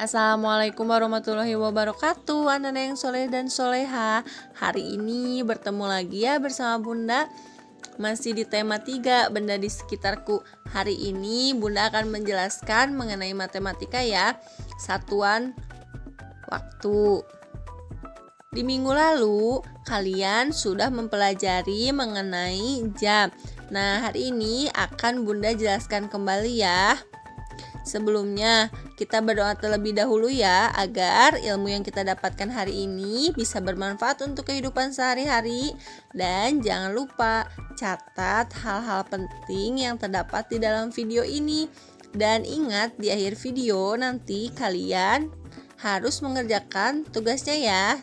Assalamualaikum warahmatullahi wabarakatuh, anak-anak yang soleh dan soleha. Hari ini bertemu lagi ya bersama Bunda. Masih di tema 3, benda di sekitarku. Hari ini Bunda akan menjelaskan mengenai matematika ya, satuan waktu. Di minggu lalu kalian sudah mempelajari mengenai jam. Nah, hari ini akan Bunda jelaskan kembali ya. Sebelumnya, kita berdoa terlebih dahulu ya, agar ilmu yang kita dapatkan hari ini bisa bermanfaat untuk kehidupan sehari-hari. Dan jangan lupa catat hal-hal penting yang terdapat di dalam video ini. Dan ingat, di akhir video nanti kalian harus mengerjakan tugasnya ya.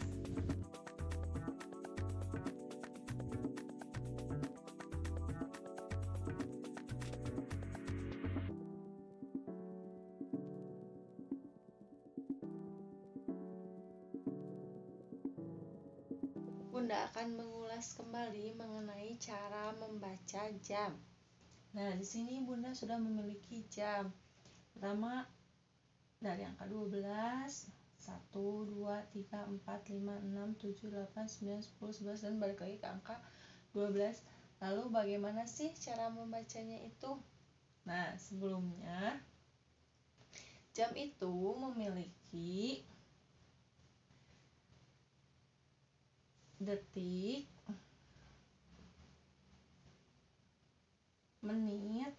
Bunda akan mengulas kembali mengenai cara membaca jam. Nah, di sini Bunda sudah memiliki jam. Pertama dari angka 12, 1, 2, 3, 4, 5, 6, 7, 8, 9, 10, 11 dan balik lagi ke angka 12. Lalu bagaimana sih cara membacanya itu? Nah, sebelumnya jam itu memiliki detik, menit,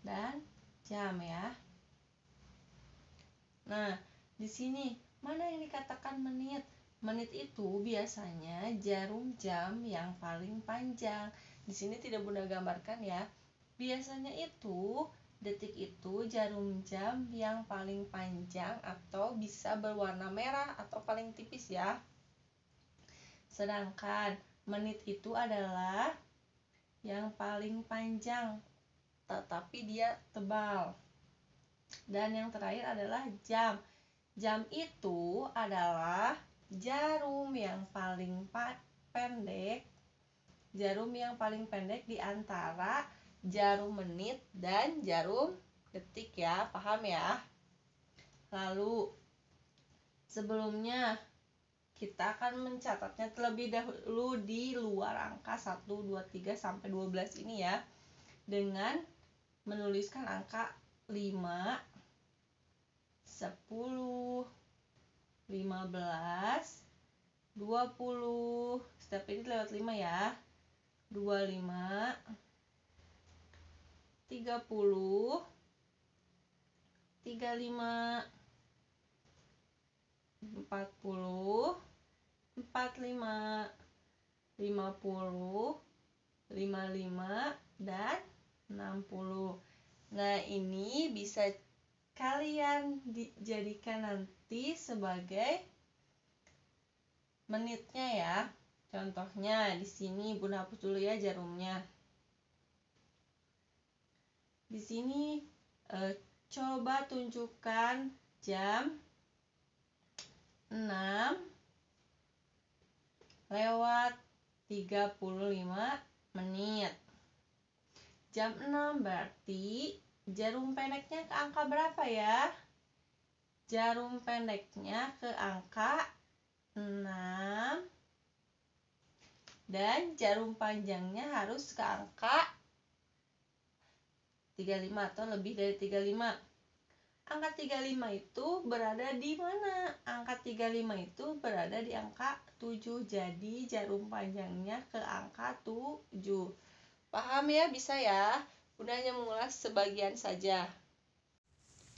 dan jam ya. Nah, di sini mana yang dikatakan menit? Menit itu biasanya jarum jam yang paling panjang. Di sini tidak Bunda gambarkan ya. Biasanya itu detik itu jarum jam yang paling panjang atau bisa berwarna merah atau paling tipis ya. Sedangkan menit itu adalah yang paling panjang tetapi dia tebal. Dan yang terakhir adalah jam. Jam itu adalah jarum yang paling pendek. Jarum yang paling pendek di antara jarum menit dan jarum detik ya. Paham ya? Lalu sebelumnya kita akan mencatatnya terlebih dahulu di luar angka 1, 2, 3 sampai 12 ini ya. Dengan menuliskan angka 5, 10, 15, 20. Setiap ini lewat 5 ya. 25, 30, 35, 40, 45, 50, 55, dan 60. Nah, ini bisa kalian dijadikan nanti sebagai menitnya ya. Contohnya di sini Bunda hapus dulu ya jarumnya. Di sini coba tunjukkan jam 6:35. Jam 6 berarti jarum pendeknya ke angka berapa ya? Jarum pendeknya ke angka 6 dan jarum panjangnya harus ke angka 35 atau lebih dari 35. Angka 35 itu berada di mana? Angka 35 itu berada di angka 7. Jadi jarum panjangnya ke angka 7. Paham ya? Bisa ya? Bunda hanya mengulas sebagian saja.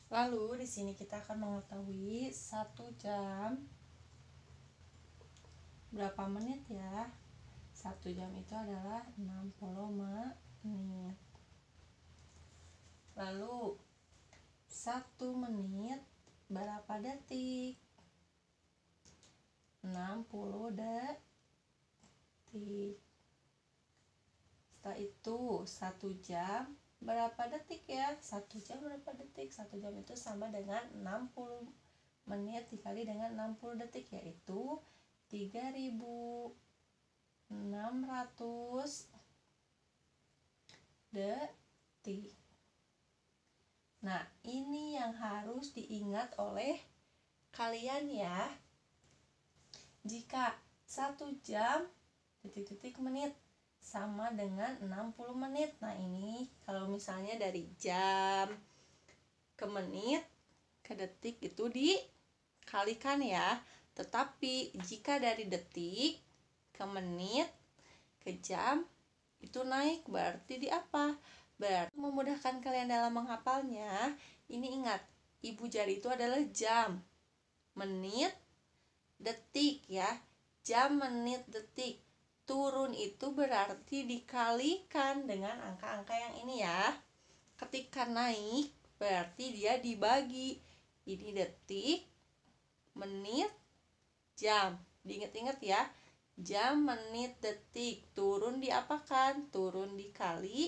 Lalu di sini kita akan mengetahui 1 jam berapa menit ya. 1 jam itu adalah 60 menit. Lalu 1 menit berapa detik? 60 detik. Setelah itu 1 jam berapa detik ya? 1 jam berapa detik? 1 jam itu sama dengan 60 menit dikali dengan 60 detik, yaitu 3600 detik. Nah, ini yang yang harus diingat oleh kalian ya. Jika 1 jam titik-titik menit sama dengan 60 menit. Nah, ini kalau misalnya dari jam ke menit ke detik itu dikalikan ya. Tetapi jika dari detik ke menit ke jam itu naik, berarti di apa? Berarti memudahkan kalian dalam menghafalnya, ini ingat, ibu jari itu adalah jam, menit, detik ya. Jam, menit, detik. Turun itu berarti dikalikan dengan angka-angka yang ini ya. Ketika naik berarti dia dibagi. Ini detik, menit, jam. Diingat-ingat ya. Jam, menit, detik. Turun diapakan? Turun dikali,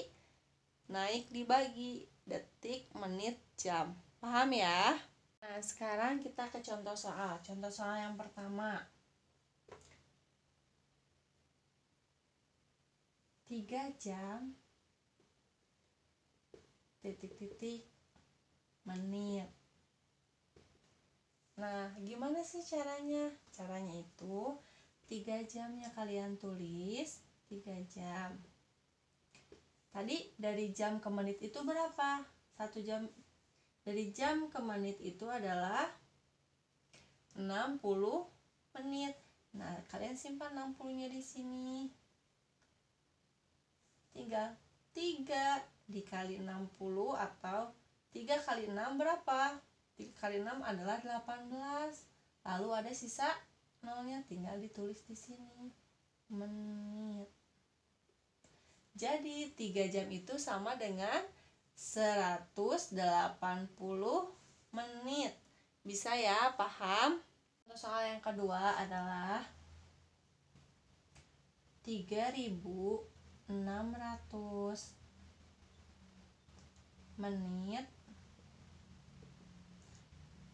naik dibagi. Detik, menit, jam. Paham ya? Nah, sekarang kita ke contoh soal. Contoh soal yang pertama. 3 jam titik-titik menit. Nah, gimana sih caranya? Caranya itu 3 jamnya kalian tulis 3 jam. Tadi dari jam ke menit itu berapa? 1 jam. Dari jam ke menit itu adalah 60 menit. Nah, kalian simpan 60-nya di sini. Tinggal 3 dikali 60 atau 3 kali 6 berapa? 3 kali 6 adalah 18. Lalu ada sisa nolnya, tinggal ditulis di sini. Menit. Jadi 3 jam itu sama dengan 180 menit. Bisa ya, paham? Soal yang kedua adalah 3.600 menit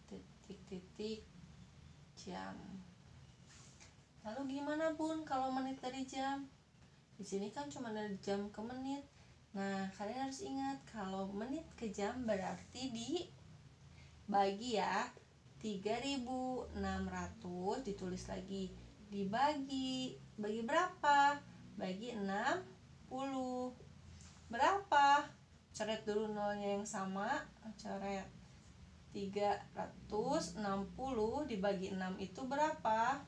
titik-titik jam. Lalu gimana Bun kalau menit dari jam? Di sini kan cuma dari jam ke menit. Nah, kalian harus ingat kalau menit ke jam berarti dibagi ya. 3.600 ditulis lagi, dibagi. Bagi berapa? Bagi 60. Berapa? Coret dulu nolnya yang sama, coret. 360 dibagi 6 itu berapa?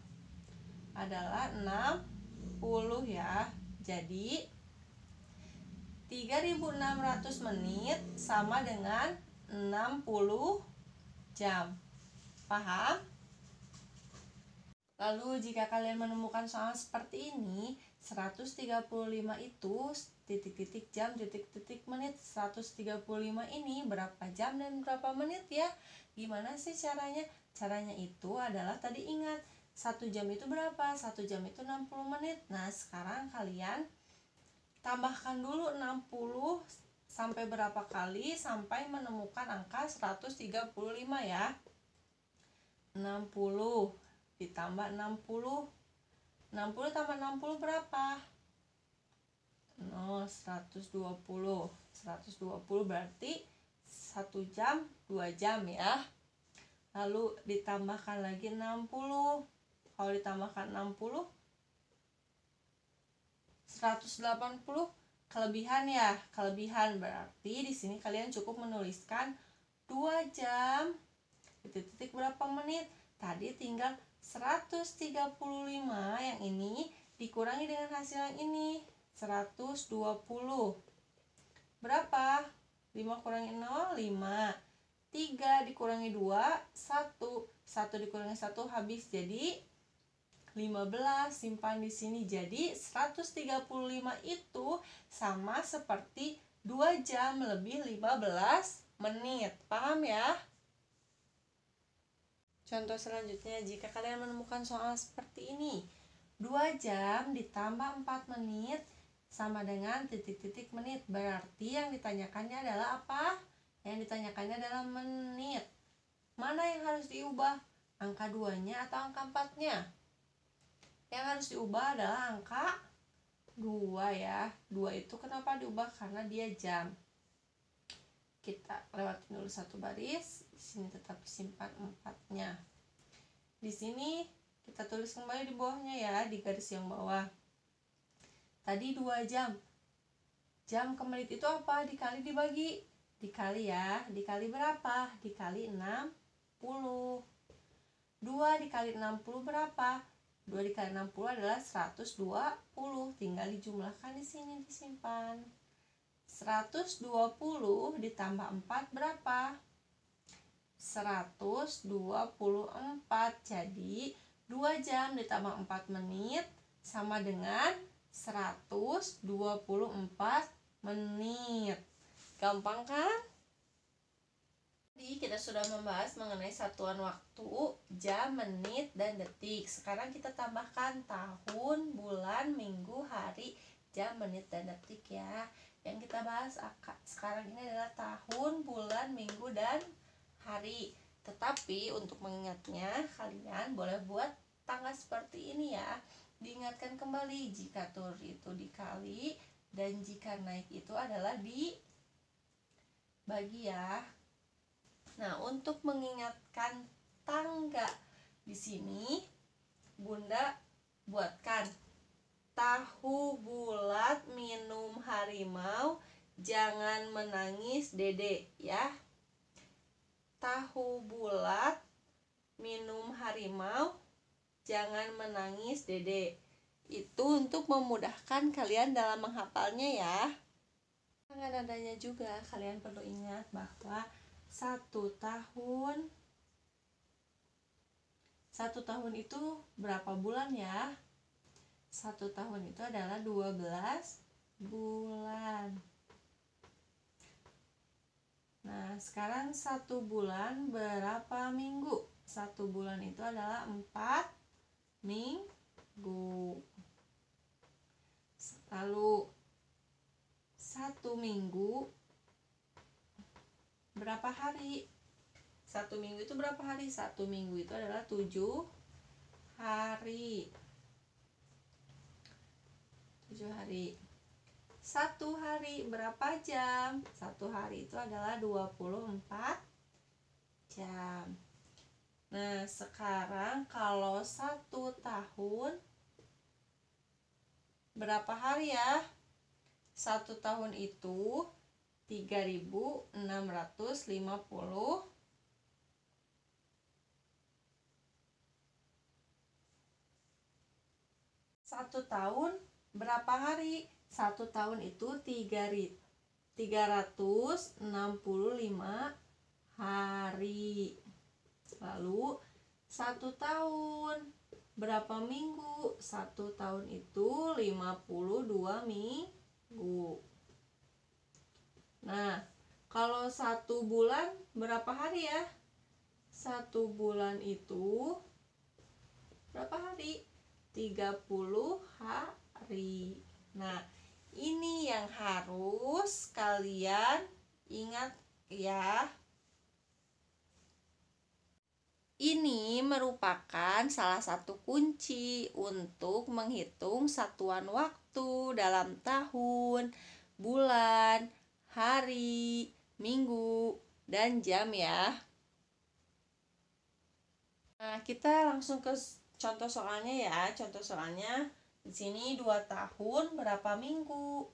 Adalah 60 ya. Jadi 3.600 menit sama dengan 60 jam. Paham? Lalu jika kalian menemukan soal seperti ini, 135 itu titik-titik jam, titik-titik menit. 135 ini berapa jam dan berapa menit ya? Gimana sih caranya? Caranya itu adalah tadi ingat, 1 jam itu berapa? 1 jam itu 60 menit. Nah, sekarang kalian tambahkan dulu 60 sampai berapa kali sampai menemukan angka 135 ya. 60 ditambah 60. 60 tambah 60 berapa? 120. 120 berarti 1 jam 2 jam ya. Lalu ditambahkan lagi 60. Kalau ditambahkan 60 180 kelebihan ya. Kelebihan berarti di sini kalian cukup menuliskan 2 jam titik-titik berapa menit. Tadi tinggal 135, yang ini dikurangi dengan hasil yang ini 120. Berapa? 5 kurangi 0, 5. 3 dikurangi 2, 1. 1 dikurangi 1 habis, jadi 15. Simpan di sini. Jadi 135 itu sama seperti 2 jam lebih 15 menit. Paham ya? Contoh selanjutnya, jika kalian menemukan soal seperti ini, 2 jam ditambah 4 menit sama dengan titik-titik menit. Berarti yang ditanyakannya adalah apa? Yang ditanyakannya adalah menit. Mana yang harus diubah? Angka 2-nya atau angka 4-nya? Yang harus diubah adalah angka 2 ya. 2 itu kenapa diubah? Karena dia jam. kita lewatin dulu satu baris. Di sini tetap simpan 4-nya. Di sini kita tulis kembali di bawahnya ya, di garis yang bawah. Tadi 2 jam. Jam ke menit itu apa? Dikali dibagi. Dikali ya. Dikali berapa? Dikali 60. 2 dikali 60 berapa? 2 dikali 60 adalah 120. Tinggal dijumlahkan di sini, disimpan. 120 ditambah 4 berapa? 124. Jadi 2 jam ditambah 4 menit sama dengan 124 menit. Gampang kan? Jadi kita sudah membahas mengenai satuan waktu, jam, menit, dan detik. Sekarang kita tambahkan tahun, bulan, minggu, hari, jam, menit, dan detik ya. Yang kita bahas sekarang ini adalah tahun, bulan, minggu, dan hari. Tetapi untuk mengingatnya, kalian boleh buat tanggal seperti ini ya. Diingatkan kembali, jika turun itu dikali dan jika naik itu adalah dibagi ya. Nah, untuk mengingatkan tangga di sini, Bunda buatkan tahu bulat minum harimau, jangan menangis Dede ya. Tahu bulat minum harimau, jangan menangis Dede. Itu untuk memudahkan kalian dalam menghafalnya ya. Dengan adanya juga kalian perlu ingat bahwa satu tahun itu berapa bulan ya? Satu tahun itu adalah 12 bulan. Nah, sekarang satu bulan berapa minggu? Satu bulan itu adalah 4 minggu. Lalu satu minggu berapa hari? Satu minggu itu berapa hari? Satu minggu itu adalah 7 hari. 7 hari. Satu hari berapa jam? Satu hari itu adalah 24 jam. Nah, sekarang kalau satu tahun berapa hari ya? Satu tahun itu 3.650 satu tahun berapa hari? Satu tahun itu 365 hari. Lalu satu tahun berapa minggu? Satu tahun itu 52 minggu. Nah, kalau satu bulan berapa hari ya? Satu bulan itu berapa hari? 30 hari. Nah, ini yang harus kalian ingat ya. Ini merupakan salah satu kunci untuk menghitung satuan waktu dalam tahun, bulan, hari, minggu, dan jam ya. Nah, kita langsung ke contoh soalnya ya. Contoh soalnya di sini 2 tahun berapa minggu?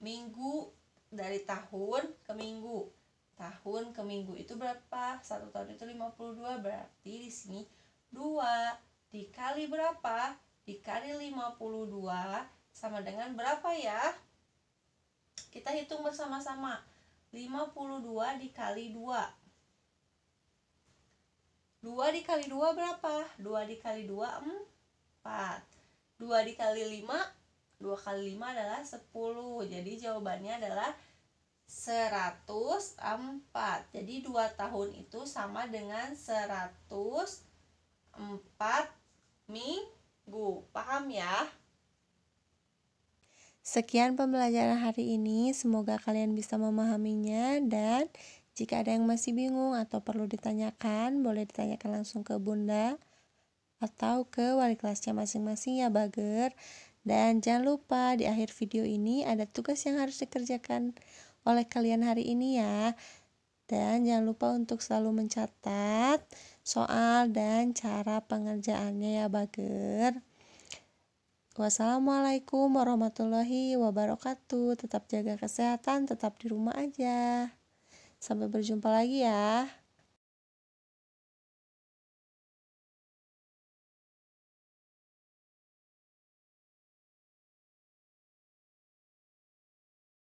Minggu dari tahun ke minggu. Tahun ke minggu itu berapa? Satu tahun itu 52, berarti di sini 2 dikali berapa? Dikali 52 sama dengan berapa ya? Kita hitung bersama-sama. 52 dikali 2. 2 dikali 2 berapa? 2 dikali 2 4. 2 dikali 5, 2 kali 5 adalah 10. Jadi jawabannya adalah 104. Jadi 2 tahun itu sama dengan 104 minggu. Paham ya? Sekian pembelajaran hari ini, semoga kalian bisa memahaminya, dan jika ada yang masih bingung atau perlu ditanyakan, boleh ditanyakan langsung ke Bunda atau ke wali kelasnya masing-masing ya Bager. Dan jangan lupa di akhir video ini ada tugas yang harus dikerjakan oleh kalian hari ini ya. Dan jangan lupa untuk selalu mencatat soal dan cara pengerjaannya ya Bager. Wassalamualaikum warahmatullahi wabarakatuh. Tetap jaga kesehatan, tetap di rumah aja. Sampai berjumpa lagi ya.